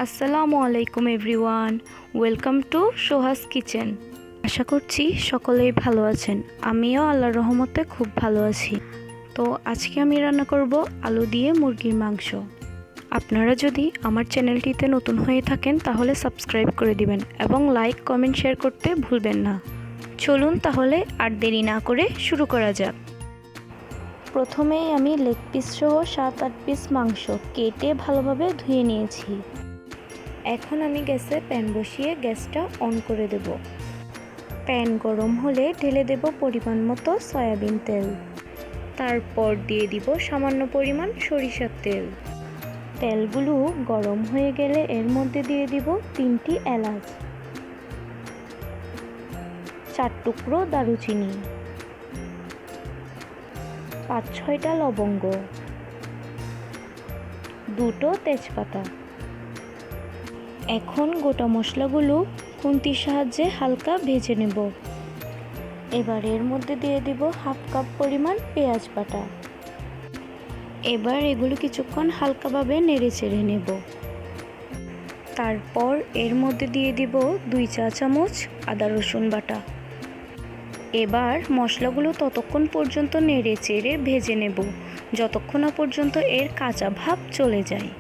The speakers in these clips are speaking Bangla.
আসসালামু আলাইকুম এভরিওয়ান, ওয়েলকাম টু সোহাস কিচেন। আশা করছি সকলেই ভালো আছেন। আমিও আল্লাহর রহমতে খুব ভালো আছি। তো আজকে আমি রান্না করব আলু দিয়ে মুরগির মাংস। আপনারা যদি আমার চ্যানেলটিতে নতুন হয়ে থাকেন তাহলে সাবস্ক্রাইব করে দিবেন এবং লাইক কমেন্ট শেয়ার করতে ভুলবেন না। চলুন তাহলে আর দেরি না করে শুরু করা যাক। প্রথমেই আমি লেগ পিস সহ 7-8 পিস মাংস কেটে ভালোভাবে ধুয়ে নিয়েছি। এখন আমি গ্যাসে প্যান বসিয়ে গ্যাসটা অন করে দেব। প্যান গরম হলে ঢেলে দেব পরিমাণ মতো সয়াবিন তেল। তারপর দিয়ে দিব সামান্য পরিমাণ সরিষার তেল। তেলগুলো গরম হয়ে গেলে এর মধ্যে দিয়ে দিব 3টি এলাচ, 4 টুকরো দারুচিনি, 5-6টা লবঙ্গ, 2টো তেজপাতা। এখন গোটা মশলাগুলো খুন্তির সাহায্যে হালকা ভেজে নেব। এবার এর মধ্যে দিয়ে দিব 1/2 কাপ পরিমাণ পেঁয়াজ বাটা। এবার এগুলো কিছুক্ষণ হালকাভাবে নেড়ে চেড়ে নেব। তারপর এর মধ্যে দিয়ে দিব 2 চা চামচ আদা রসুন বাটা। এবার মশলাগুলো ততক্ষণ পর্যন্ত নেড়ে চেড়ে ভেজে নেব যতক্ষণ না পর্যন্ত এর কাঁচা ভাব চলে যায়।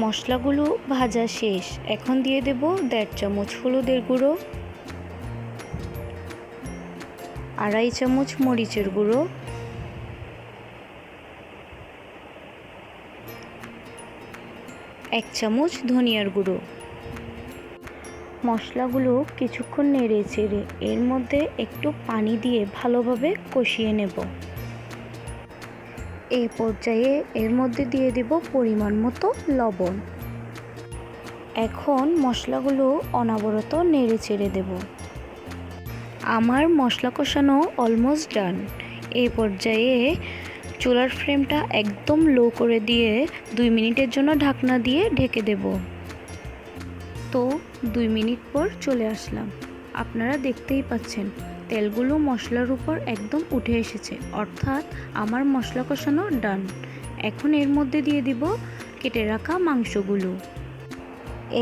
মশলাগুলো ভাজা শেষ। এখন দিয়ে দেব 1.5 চামচ হলুদের গুঁড়ো, 2.5 চামচ মরিচের গুঁড়ো, 1 চামচ ধনিয়ার গুঁড়ো। মশলাগুলো কিছুক্ষণ নেড়ে চেড়ে এর মধ্যে একটু পানি দিয়ে ভালোভাবে কষিয়ে নেব। এই পর্যায়ে এর মধ্যে দিয়ে দেব পরিমাণ মতো লবণ। এখন মশলাগুলো অনবরত নেড়ে চেড়ে দেব। আমার মশলা কষানো অলমোস্ট ডান। এই পর্যায়ে চুলার ফ্লেমটা একদম লো করে দিয়ে 2 মিনিটের জন্য ঢাকনা দিয়ে ঢেকে দেব। তো 2 মিনিট পর চলে আসলাম। আপনারা দেখতেই পাচ্ছেন তেলগুলো মশলার উপর একদম উঠে এসেছে, অর্থাৎ আমার মশলা কষানো ডান। এখন এর মধ্যে দিয়ে দিব কেটে রাখা মাংসগুলো।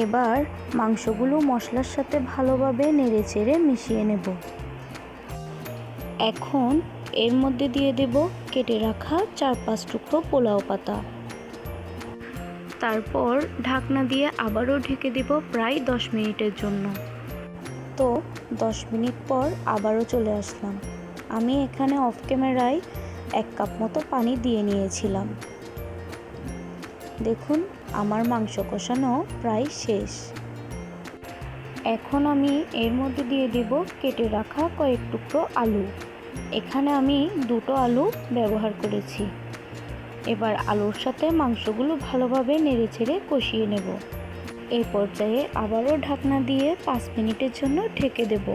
এবার মাংসগুলো মশলার সাথে ভালোভাবে নেড়ে চেড়ে মিশিয়ে নেব। এখন এর মধ্যে দিয়ে দেব কেটে রাখা 4-5 টুকরো পোলাও পাতা। তারপর ঢাকনা দিয়ে আবারও ঢেকে দেব প্রায় 10 মিনিটের জন্য। তো 10 মিনিট পর আবারও চলে আসলাম। আমি এখানে অফ ক্যামেরায় 1 কাপ মতো পানি দিয়ে নিয়েছিলাম। দেখুন আমার মাংস কষানো প্রায় শেষ। এখন আমি এর মধ্যে দিয়ে দেব কেটে রাখা কয়েক টুকরো আলু। এখানে আমি 2টো আলু ব্যবহার করেছি। এবার আলুর সাথে মাংসগুলো ভালোভাবে নেড়েচেড়ে কষিয়ে নেব। এই পর্যায়ে আবারও ঢাকনা দিয়ে 5 মিনিটের জন্য ঢেকে দেব।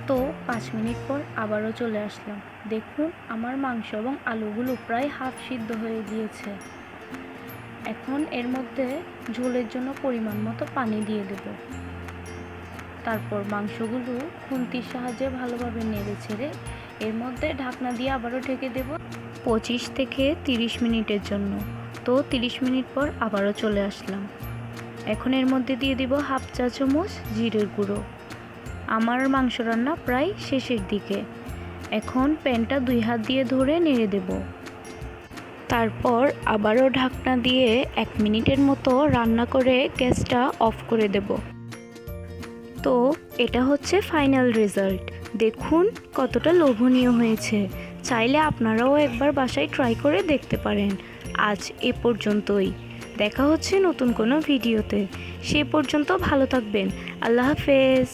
তো 5 মিনিট পর আবারও চলে আসলাম। দেখুন আমার মাংস এবং আলুগুলো প্রায় হাফ সিদ্ধ হয়ে গিয়েছে। এখন এর মধ্যে ঝোলের জন্য পরিমাণ মতো পানি দিয়ে দেব। তারপর মাংসগুলো খুন্তির সাহায্যে ভালোভাবে নেড়ে ছেড়ে এর মধ্যে ঢাকনা দিয়ে আবারও ঢেকে দেব 25 থেকে 30 মিনিটের জন্য। তো 30 মিনিট পর আবারও চলে আসলাম। এখন এর মধ্যে দিয়ে দিব 1/2 চা চামচ জিরের গুঁড়ো। আমার মাংস রান্না প্রায় শেষের দিকে। এখন প্যানটা 2 হাত দিয়ে ধরে নেড়ে দেব। তারপর আবারও ঢাকনা দিয়ে 1 মিনিটের মতো রান্না করে গ্যাসটা অফ করে দেব। তো এটা হচ্ছে ফাইনাল রেজাল্ট। দেখুন কতটা লোভনীয় হয়েছে। চাইলে আপনারাও একবার বাসায় ট্রাই করে দেখতে পারেন। আজ এ পর্যন্তই। দেখা হচ্ছে নতুন কোনো ভিডিওতে। সে পর্যন্ত ভালো থাকবেন। আল্লাহ হাফেজ।